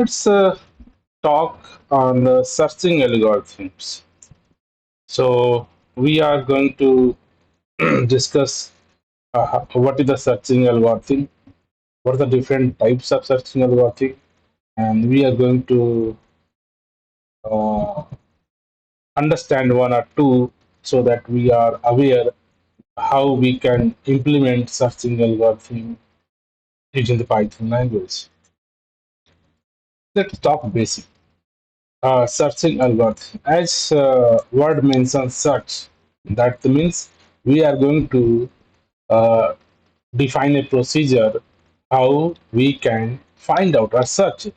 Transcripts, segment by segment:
Let's talk on the searching algorithms. So we are going to discuss what is the searching algorithm, what are the different types of searching algorithm, and we are going to uh, understand one or two so that we are aware how we can implement searching algorithm using the Python language. Let's talk basic. Searching algorithm. As word mentions search, that means we are going to uh, define a procedure how we can find out or search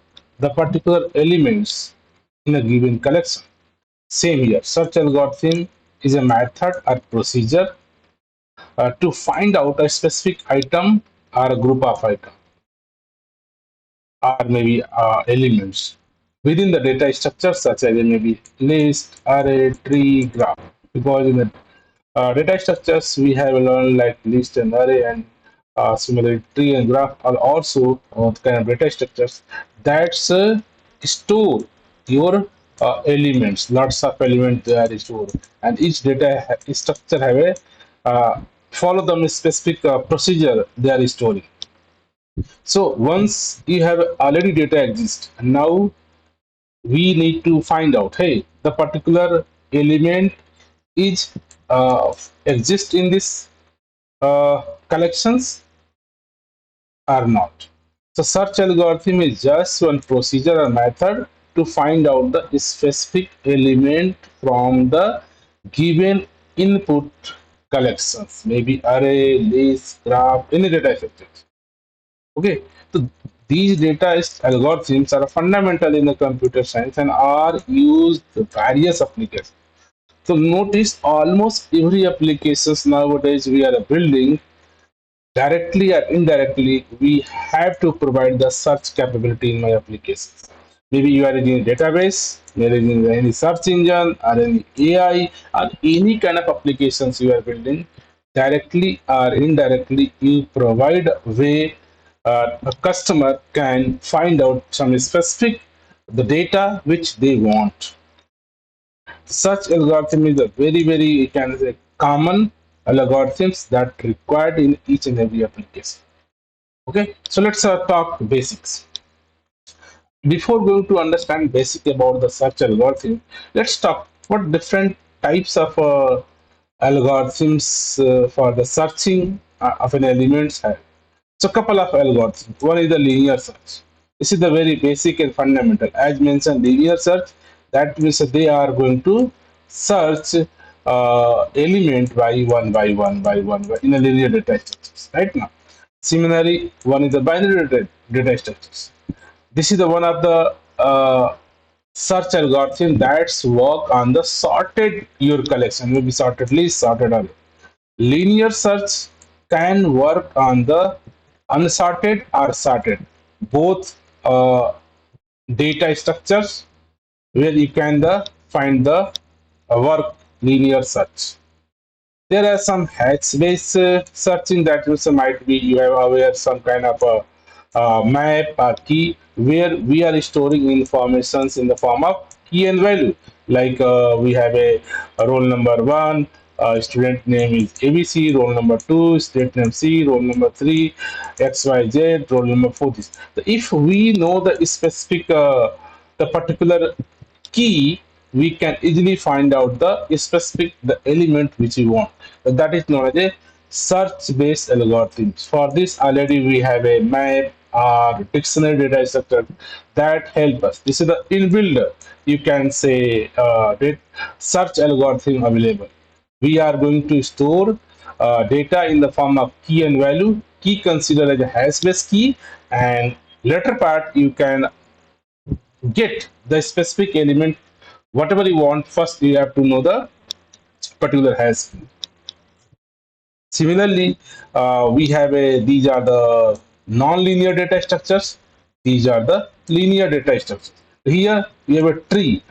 the particular elements in a given collection. Same here, search algorithm is a method or procedure to find out a specific item or a group of items or maybe elements within the data structure such as maybe list, array, tree, graph. Because in the data structures we have learned like list and array and similarly tree and graph are also kind of data structures that's store your elements. Lots of elements they are stored, and each structure have a follow them a specific procedure they are storing. So once you have already data exist, now we need to find out, hey, the particular element is exist in this collections or not. So search algorithm is just one procedure or method to find out the specific element from the given input collections, maybe array, list, graph, any data structure. Okay, so these data algorithms are fundamental in the computer science and are used in various applications. So notice almost every applications nowadays we are building directly or indirectly we have to provide the search capability in my applications. Maybe you are using a database, you are using any search engine or any AI or any kind of applications you are building, directly or indirectly you provide a way a customer can find out some specific the data which they want. Such algorithm is a very you can say common algorithms that required in each and every application. Okay, so let's talk basics. Before going to understand basic about the search algorithm, let's talk what different types of algorithms for the searching of an elements have. So couple of algorithms. One is the linear search. This is the very basic and fundamental. As mentioned, linear search, that means that they are going to search element by one in a linear data structures. Right now. Similarly, one is the binary data structures. This is the one of the search algorithm that's work on the sorted your collection, maybe sorted list, sorted array. Linear search can work on the unsorted or sorted, both data structures where you can find the work linear search. There are some hex-based searching that also might be you have aware some kind of a map or key where we are storing informations in the form of key and value. Like we have a roll number one, student name is ABC, roll number two, student name C, roll number three, XYZ, roll number four. This. So if we know the specific the particular key, we can easily find out the specific the element which we want. That is known as a search based algorithms. For this already we have a map or dictionary data structure that help us. This is the inbuilt you can say search algorithm available. We are going to store data in the form of key and value. Key considered as a hash based key, and later part you can get the specific element whatever you want. First you have to know the particular hash. Similarly, we have a these are the non-linear data structures, these are the linear data structures. Here we have a tree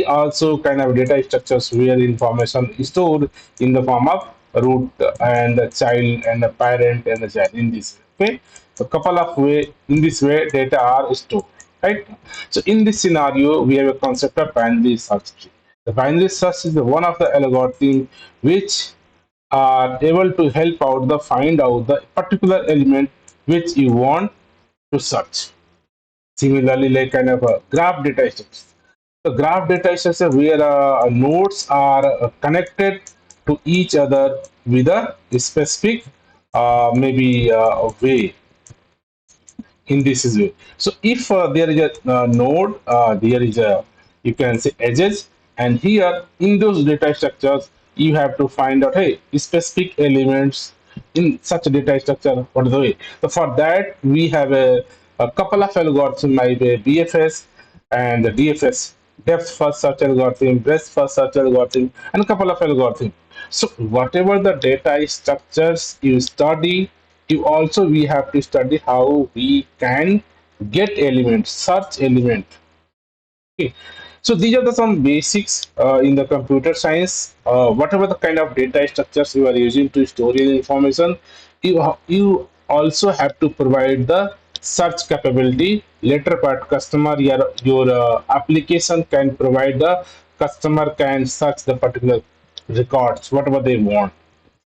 also kind of data structures where information is stored in the form of root and the child and the parent and the child in this way. Okay, so couple of way in this way data are stored. right? So in this scenario, we have a concept of binary search tree. The binary search is the one of the algorithm which are able to help out the find out the particular element which you want to search. Similarly, like kind of a graph data structure. The graph data structure where nodes are connected to each other with a specific maybe way in this is way. So if there is a node, there is a you can say edges, and here in those data structures you have to find out hey specific elements in such a data structure. What is the way? So for that we have a couple of algorithms like BFS and the DFS, depth first search algorithm, breadth first search algorithm, and a couple of algorithms. So whatever the data structures you study, you also we have to study how we can get elements, search element. Okay. So these are the some basics in the computer science. Whatever the kind of data structures you are using to store your information, you also have to provide the search capability. Later part, customer your application can provide the customer can search the particular records, whatever they want.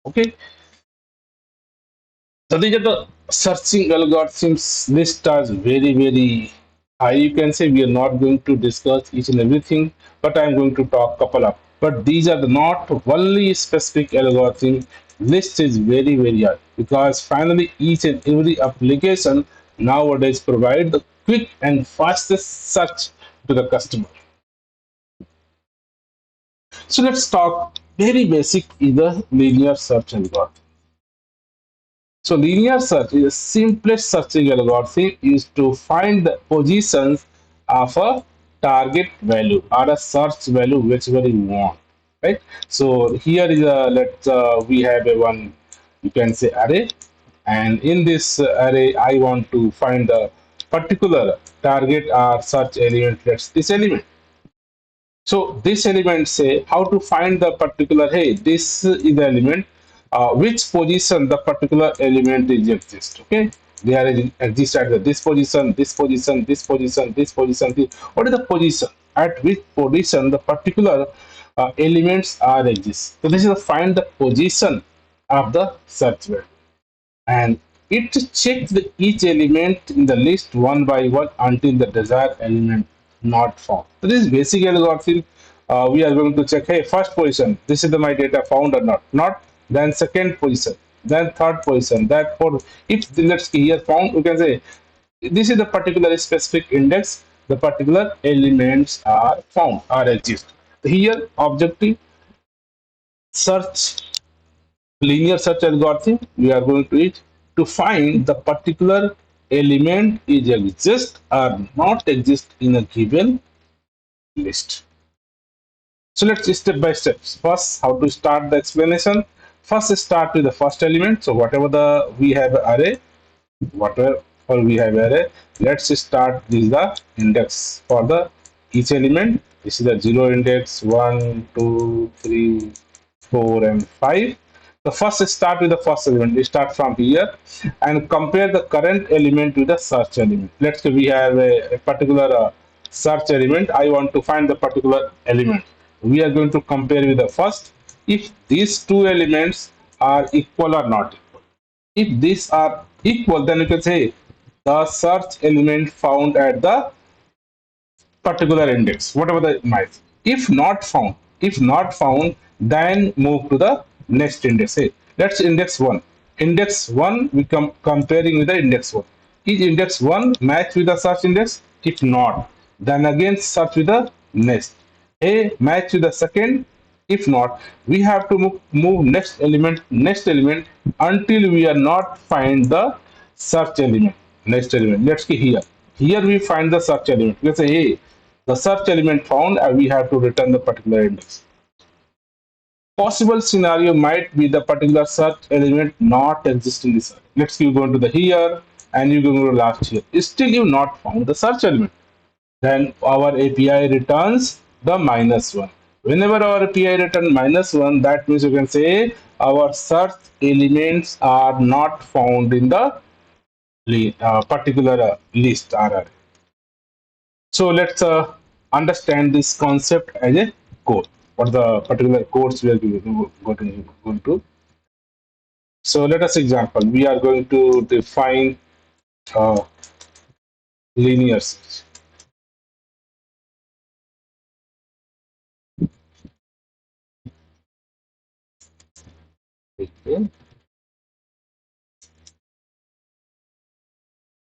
Okay. So these are the searching algorithms list are very high. You can say we are not going to discuss each and everything, but I'm going to talk couple of. But these are the not only specific algorithm. List is very high because finally each and every application nowadays provide the quick and fastest search to the customer. So let's talk very basic is the linear search algorithm. So linear search is the simplest searching algorithm is to find the positions of a target value or a search value whichever you want, right? So here is a we have a one you can say array, and in this array I want to find the particular target or search element. Let's this element. So this element say how to find the particular, hey, this is the element, which position the particular element is exist. Okay, they are exist at this position, this position, this position, this position. What is the position? At which position the particular elements are exist. So this is the find the position of the search word, and it checks the each element in the list one by one until the desired element not found. So this is basic algorithm. We are going to check, hey, first position, this is the my data found or not. Not, then second position, then third position, that fourth. If the let's see here found, we can say this is the particular specific index, the particular elements are found or exist. Here objective search linear search algorithm we are going to use to find the particular element is exist or not exist in a given list. So let's step by step. First, how to start the explanation. First, start with the first element. So whatever the we have array, whatever we have array, let's start this the index for the each element. This is the zero index, 1 2 3 4 and 5. The first start with the first element. We start from here and compare the current element with the search element. Let's say we have a particular search element. I want to find the particular element. We are going to compare with the first. If these two elements are equal or not equal. If these are equal, then you can say the search element found at the particular index, whatever the might. If not found, then move to the next index. Say, let's index one. Index one, we come comparing with the index one. Is index one match with the search index? If not, then again search with the next. A match with the second. If not, we have to move next element until we are not find the search element. Next element. Let's see here. Here we find the search element. Let's say, hey, the search element found, and we have to return the particular index. Possible scenario might be the particular search element not existing in the search. Let's say you go to the here and you go to last here. Still you not found the search element. Then our API returns the -1. Whenever our API return -1, that means you can say our search elements are not found in the particular list or array. So let's understand this concept as a code. What the particular codes we are going to. So let us example. We are going to define uh, linear search. Okay.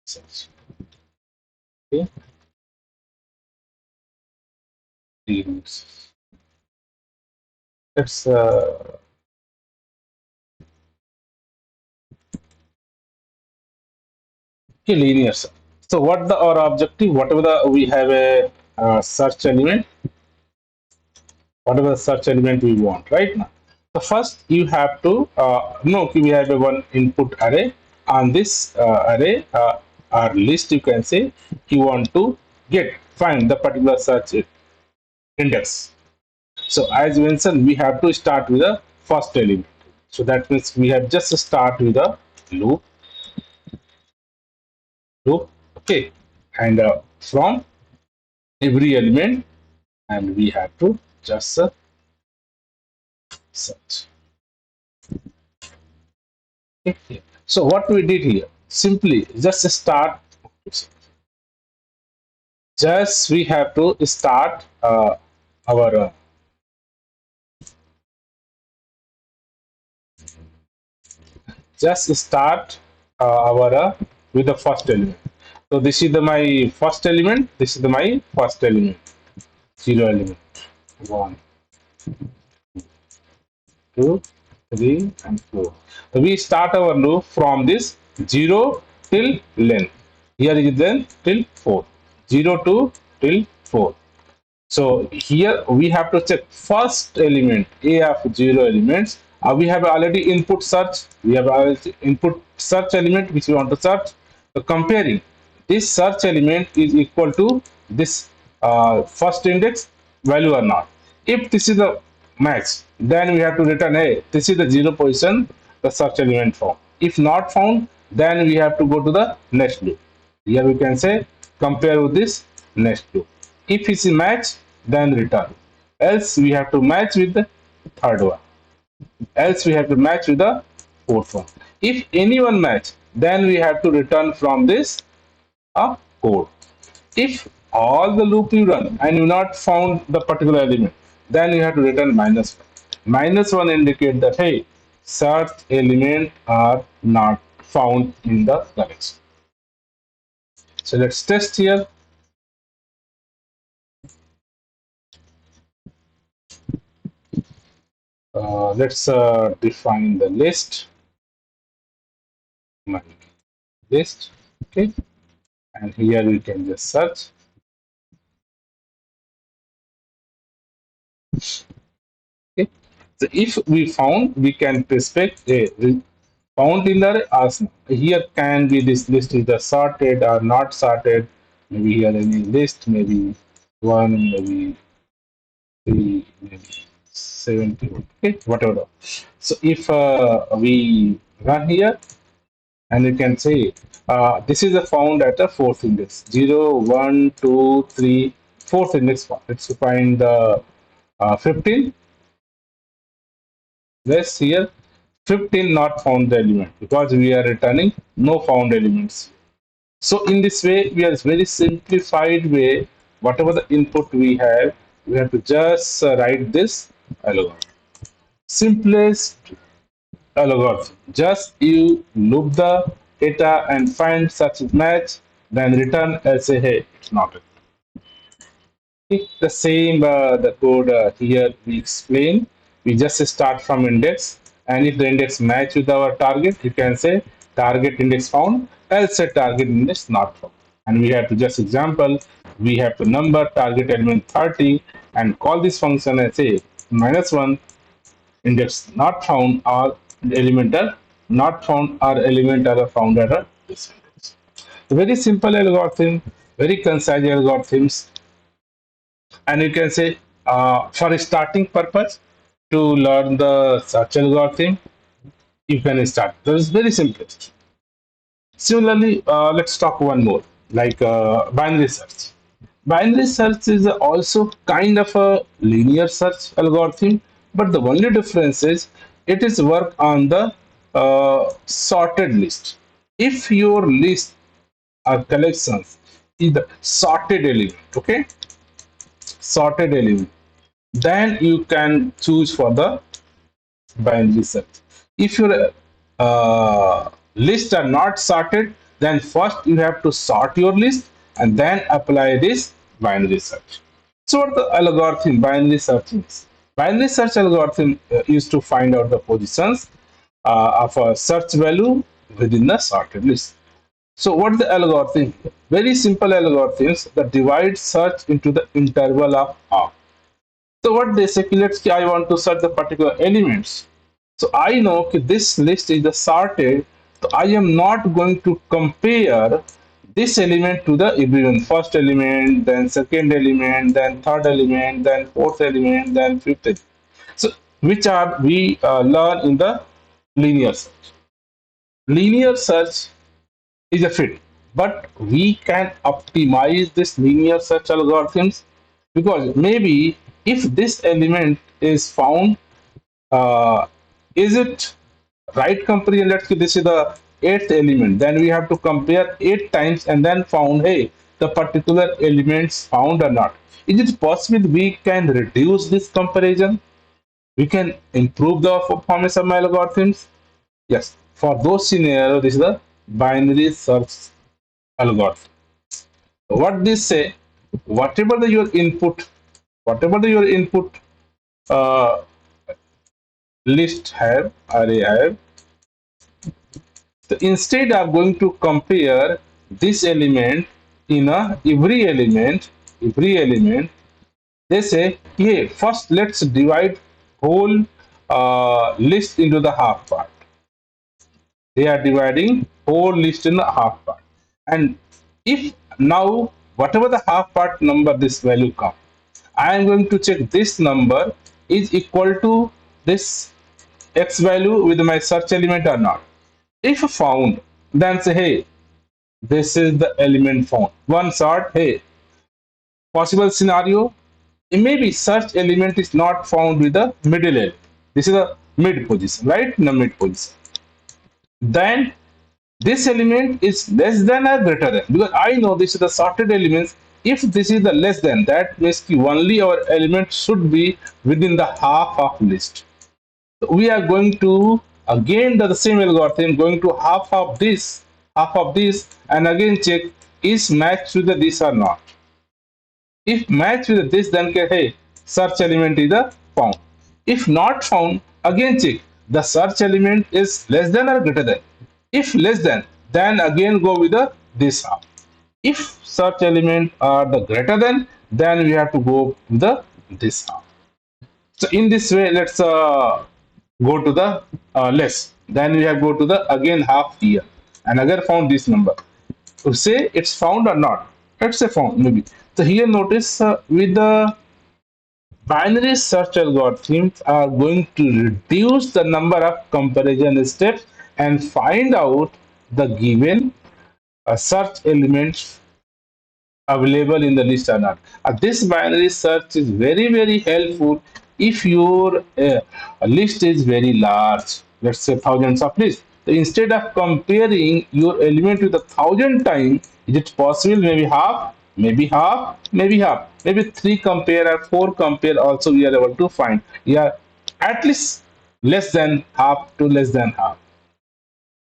Search. Okay. Linear search. Let's okay, linear search. So what the our objective? Whatever the we have a search element, whatever the search element we want, right now. So first you have to no, okay, we have a one input array. On this array or list, you can say you want to find the particular search index. So as mentioned, we have to start with the first element. So that means we have just to start with a loop, okay, and from every element, and we have to just search. Okay. So what we did here, simply just start. Just we have to start our just start our with the first element. So this is the my first element. This is the my first element. Zero element. One, two, three, and four. So we start our loop from this zero till length. Here is then till four. Zero to till four. So here we have to check first element A of zero elements. We have already input search. We have already input search element which we want to search. So comparing this search element is equal to this first index value or not. If this is the match, then we have to return a this is the zero position the search element found. If not found, then we have to go to the next loop. Here we can say compare with this next loop. If it's a match, then return. Else we have to match with the third one. Else we have to match with the fourth one. If anyone match, then we have to return from this a code. If all the loop you run and you not found the particular element, then you have to return minus one. Minus one indicate that hey, search element are not found in the collection. So let's test here. Let's define the my list, okay, and here we can just search, okay. So if we found, we can expect a found in the here can be this list is the sorted or not sorted, maybe here any list, maybe one, maybe three, maybe 70, okay, whatever. So if we run here, and you can say this is a found at a fourth index 0 1 2 3 fourth index found. Let's find the 15. Let's here 15 not found the element because we are returning no found elements. So in this way we are very simplified way, whatever the input we have to just write this algorithm, simplest algorithm. Just you loop the data and find such a match, then return and say, hey, it's not it. The same the code here we explain. We just start from index, and if the index match with our target, you can say target index found, else say target index not found. And we have to just example, we have to number target element 30 and call this function and say -1 index not found or elemental not found or elemental found at a this index. Very simple algorithm, very concise algorithms, and you can say for starting purpose to learn the search algorithm, you can start. That is very simple. Similarly, let's talk one more like binary search. Binary search is also kind of a linear search algorithm, but the only difference is it is work on the sorted list. If your list or collections is the sorted element, okay, sorted element, then you can choose for the binary search. If your lists are not sorted, then first you have to sort your list and then apply this binary search. So what the algorithm binary search is? Binary search algorithm is to find out the positions of a search value within the sorted list. So what the algorithm? Very simple algorithms that divide search into the interval of half. So what they say, let's say I want to search the particular elements. So I know that this list is the sorted. So I am not going to compare this element to the everyone. First element, then second element, then third element, then fourth element, then fifth element. So which are we learn in the linear search. Linear search is a fit, but we can optimize this linear search algorithms because maybe if this element is found, uh, is it right comparison? Let's say this is the eighth element, then we have to compare 8 times and then found, hey, the particular elements found or not. Is it possible we can reduce this comparison? We can improve the performance of my algorithms? Yes, for those scenarios, this is the binary search algorithm. What this say, whatever the your input, whatever the your input uh, list have, array have, so instead of going to compare this element in a every element, they say, yeah, first let's divide whole list into the half part. They are dividing whole list in a half part. And if now whatever the half part number this value come, I am going to check this number is equal to this x value with my search element or not. If found, then say, hey, this is the element found. One sort, hey, possible scenario, maybe search element is not found with the middle element. This is a mid position, right? In the mid position. Then this element is less than or greater than, because I know this is the sorted elements. If this is the less than, that means only our element should be within the half of list. So we are going to again the same algorithm, going to half of this, and again check is matched with the this or not. If matched with this, then hey, search element is the found. If not found, again check the search element is less than or greater than. If less than, then again go with the this half. If search element are the greater than, then we have to go with the this half. So in this way, let's go to the less. Then we have go to the again half here and again found this number. So say it's found or not. Let's say found maybe. So here notice with the binary search algorithms are going to reduce the number of comparison steps and find out the given search elements available in the list or not. This binary search is very, very helpful if your list is very large. Let's say thousands of lists. So instead of comparing your element with 1,000 times, is it possible maybe half, maybe half, maybe half, maybe three compare or four compare also we are able to find. Yeah, at least less than half to less than half.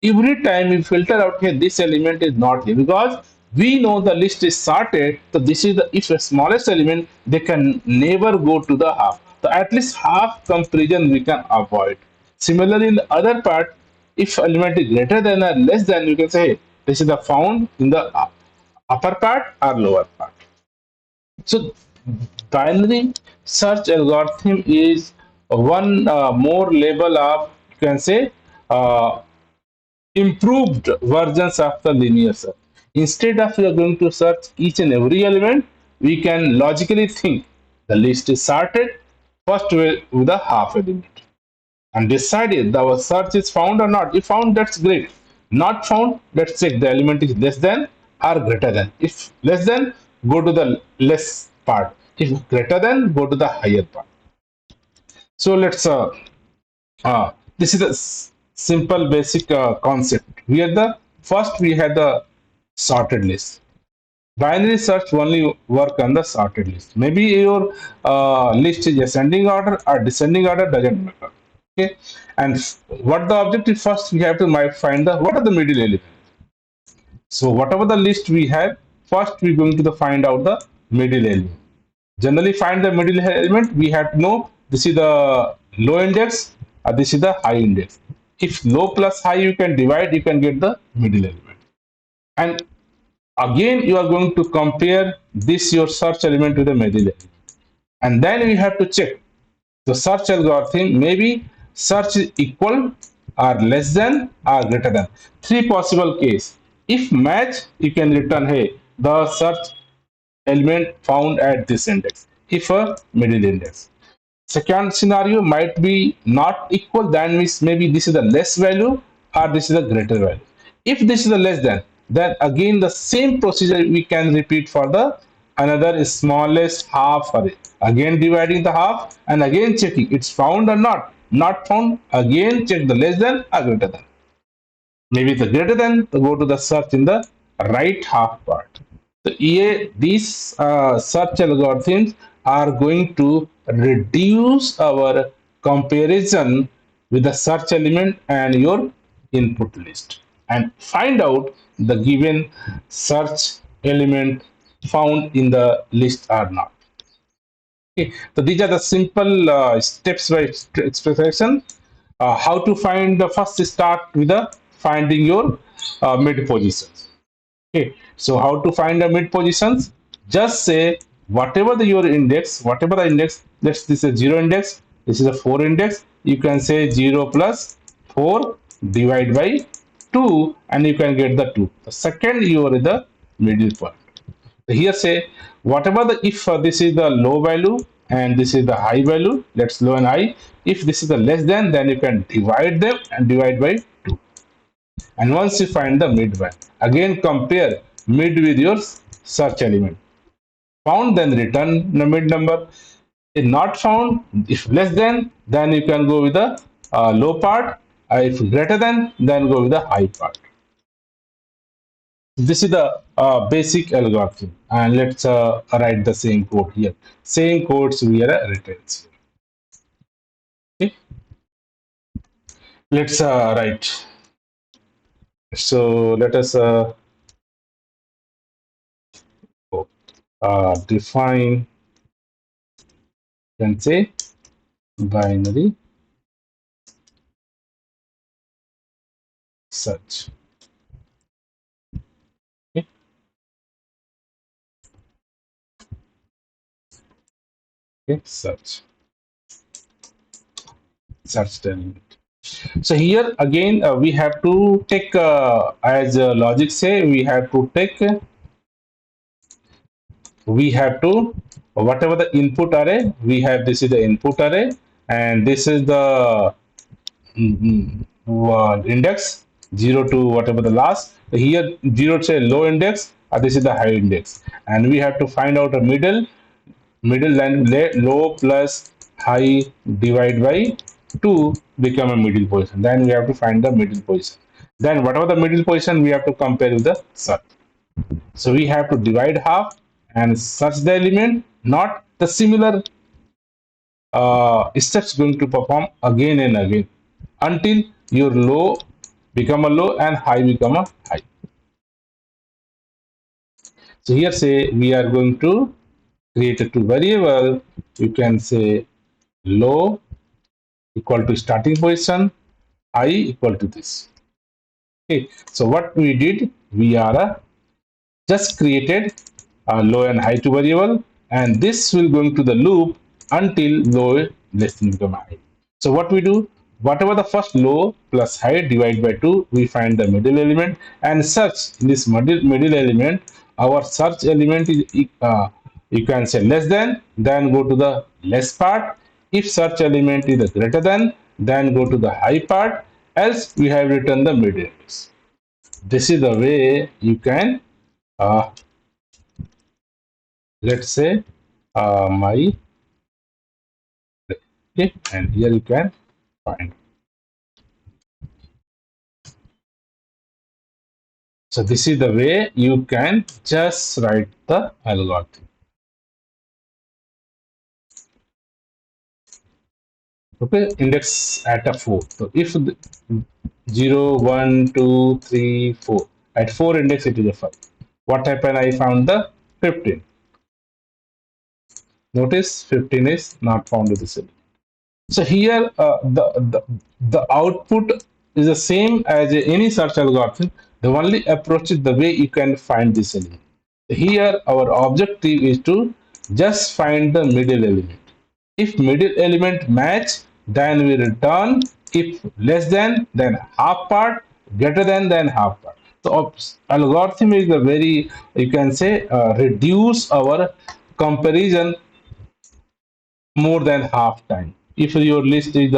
Every time we filter out here this element is not here because we know the list is sorted, so this is the if the smallest element they can never go to the half, so at least half comparison we can avoid. Similarly in the other part, if element is greater than or less than, you can say, hey, this is the found in the upper part or lower part. So binary search algorithm is one more level of, you can say, uh, improved versions of the linear search. Instead of we are going to search each and every element, we can logically think the list is sorted first with a half element and decide if our search is found or not. If found, that's great. Not found, let's check the element is less than or greater than. If less than, go to the less part. If greater than, go to the higher part. So let's this is a simple basic concept. Here the first we had the sorted list. Binary search only work on the sorted list. Maybe your list is ascending order or descending order, doesn't matter. Okay, and what the objective first we have to find the what are the middle elements. So whatever the list we have, first we're going to find out the middle element. Generally find the middle element, we have to know this is the low index or this is the high index. If low plus high you can divide, you can get the middle element. And again you are going to compare this your search element to the middle element. And then we have to check the search algorithm, maybe search is equal or less than or greater than. Three possible case. If match, you can return, hey, the search element found at this index, if a middle index. Second scenario might be not equal, that means maybe this is the less value or this is a greater value. If this is the less than, then again the same procedure we can repeat for the another smallest half array. Again dividing the half and again checking it's found or not. Not found, again check the less than or greater than. Maybe the greater than, to go to the search in the right half part. So these search algorithms are going to reduce our comparison with the search element and your input list and find out the given search element found in the list or not. Okay. So these are the simple steps by expression. How to find the first start with the finding your mid positions. Okay, so how to find the mid positions? Just say whatever your index, whatever the index, let's this is a 0 index, this is a 4 index, you can say 0 plus 4 divide by 2 and you can get the 2. The second you are in the middle point. So here say whatever the if this is the low value and this is the high value, let's low and high. If this is the less than, then you can divide them and divide by 2. And once you find the mid value, again compare mid with your search element. Found, then return the mid number. If not found, if less than, then you can go with the low part. If greater than, then go with the high part. This is the basic algorithm. And let's write the same code here. Same codes we are written here. Okay. Let's write. So let us define, can say binary search. Okay. Okay, search element. So here again we have to take as logic say we have to whatever the input array we have, this is the input array and this is the index 0 to whatever the last. Here 0 say low index this is the high index and we have to find out a middle line, low plus high divide by 2 become a middle position. Then we have to find the middle position. Then whatever the middle position we have to compare with the search. So we have to divide half and search the element, not the similar steps going to perform again and again until your low become a low and high become a high. So here say we are going to create a two variable. You can say low equal to starting position, I equal to this. Okay, so what we did, we are just created a low and high two variable, and this will going to the loop until low less than become high. So what we do, whatever the first low plus high divide by 2, we find the middle element and search in this middle element. Our search element is you can say less than, then go to the less part. If search element is greater than, then go to the high part. Else we have written the middle. This is the way you can let's say my, okay, and here you can find. So this is the way you can just write the algorithm. Okay, index at a 4. So if the 0, 1, 2, 3, 4, at 4 index it is a 5. What happened? I found the 15. Notice 15 is not found in the cell. So here the output is the same as any search algorithm. The only approach is the way you can find this element. Here our objective is to just find the middle element. If middle element match, then we return. If less than half part, greater than half part. So algorithm is a very, you can say, reduce our comparison more than half time. If your list is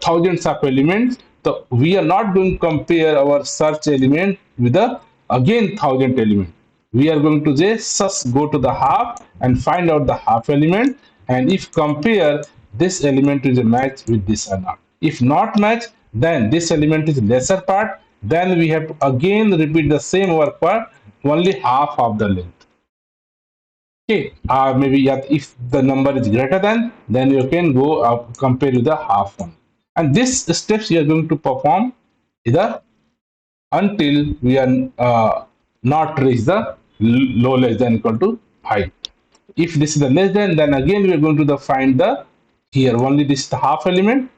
thousands of elements, so we are not going to compare our search element with the again thousand element. We are going to just go to the half and find out the half element, and if compare this element is a match with this or not. If not match, then this element is lesser part. Then we have to again repeat the same work part, only half of the length. Okay, maybe yeah, if the number is greater than, then you can go compare with the half one. And this steps you are going to perform either until we are not reach the low less than equal to high. If this is the less than, then again we are going to find the here only this is the half element.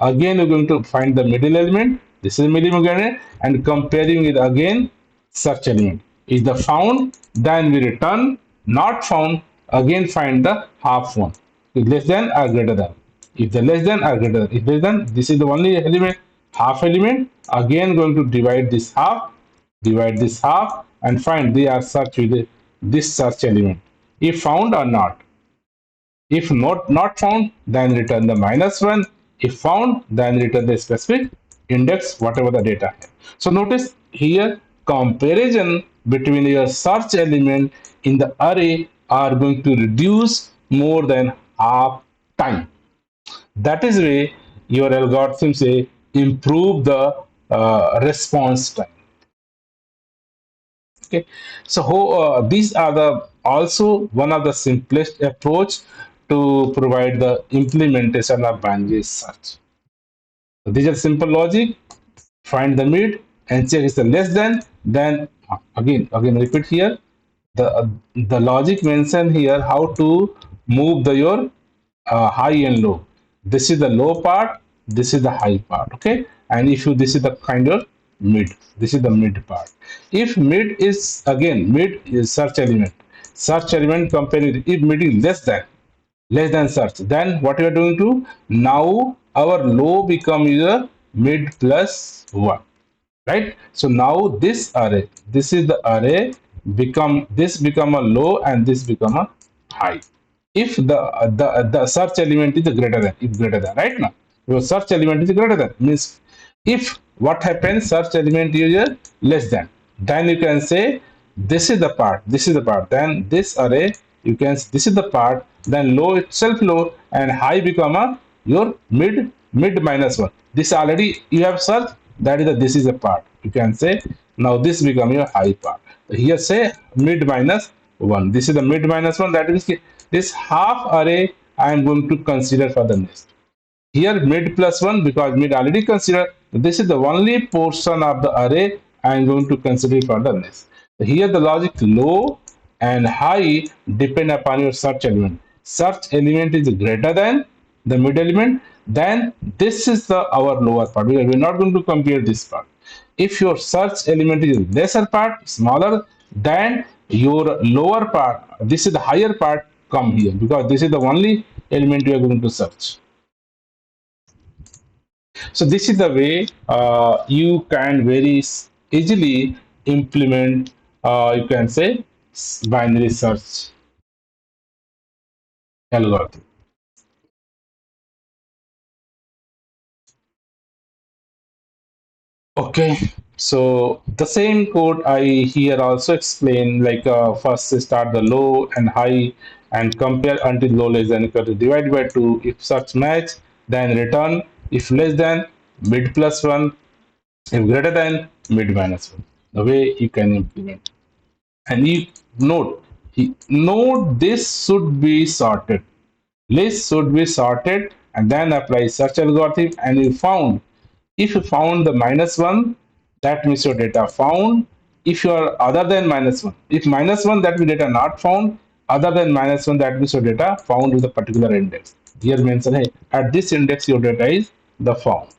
Again we're going to find the middle element. This is middle element and comparing it again search element. Is the found, then we return. Not found, again find the half one. Is less than or greater than. If the less than or greater than, if less than, this is the only element, half element. Again going to divide this half and find they are search with this search element. If found or not. If not found, then return the -1. If found, then return the specific index, whatever the data. So notice here comparison between your search element in the array are going to reduce more than half time. That is way your algorithm say improve the response time. Okay, so these are the also one of the simplest approach to provide the implementation of binary search. So these are simple logic. Find the mid and check is the less than. Then again repeat here. The logic mentioned here how to move the your high and low. This is the low part. This is the high part. Okay, and if you this is the kind of mid. This is the mid part. If mid is again mid is search element. Search element comparing if mid is less than search, then what we are doing to now our low become a mid plus one, right? So now this array, this is the array become this become a low and this become a high if the search element is greater than, if greater than, right? Now your search element is greater than means if what happens search element is less than, then you can say this is the part, then this array you can this is the part, then low itself low and high become a your mid minus one. This already you have searched, that is the this is a part, you can say now this become your high part. Here say mid minus one, this is the mid minus one, that is this half array I am going to consider for the next. Here mid plus one because mid already considered. This is the only portion of the array I am going to consider for the next. Here the logic low and high depend upon your search element. Search element is greater than the mid element, then this is the our lower part. We are not going to compare this part. If your search element is lesser part, smaller, then your lower part, this is the higher part come here because this is the only element you are going to search. So this is the way you can very easily implement, you can say, binary search algorithm. Okay. So the same code I here also explain, like first start the low and high and compare until low less than equal to divide by 2. If such match, then return. If less than, mid plus 1. If greater than, mid minus 1. The way you can implement. And you note this should be sorted. List should be sorted and then apply search algorithm, and you found, if you found the minus 1, that means your data found. If you are other than minus 1, if minus 1, that means data not found. Other than minus 1, that means your data found with a particular index. Here mentioned, hey, at this index your data is the found.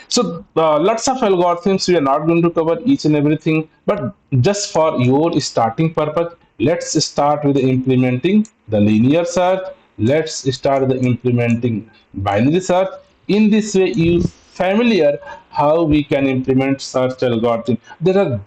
So lots of algorithms, we are not going to cover each and everything, but just for your starting purpose, let's start with implementing the linear search. Let's start with implementing binary search. In this way, you familiar how we can implement search algorithm. There are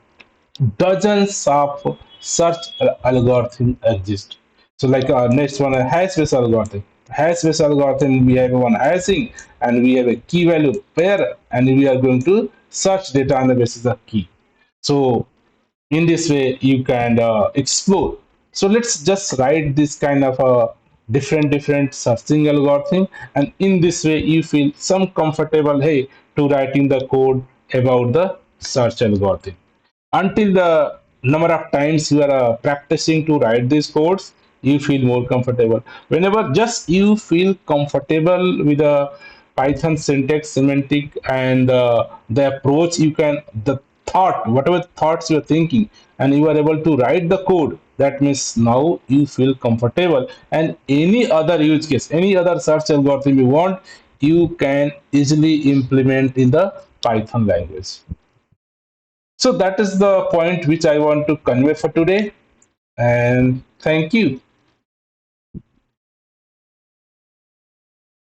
dozens of search algorithm exist. So like next one, a hash based algorithm. Hash based algorithm, we have one hashing and we have a key value pair, and we are going to search data on the basis of key. So in this way you can explore. So let's just write this kind of a different searching algorithm, and in this way you feel some comfortable, hey, to writing the code about the search algorithm. Until the number of times you are practicing to write these codes, you feel more comfortable. Whenever just you feel comfortable with the Python syntax, semantic, and the approach, you can, the thought, whatever thoughts you are thinking, and you are able to write the code, that means now you feel comfortable. And any other use case, any other search algorithm you want, you can easily implement in the Python language. So that is the point which I want to convey for today. And thank you.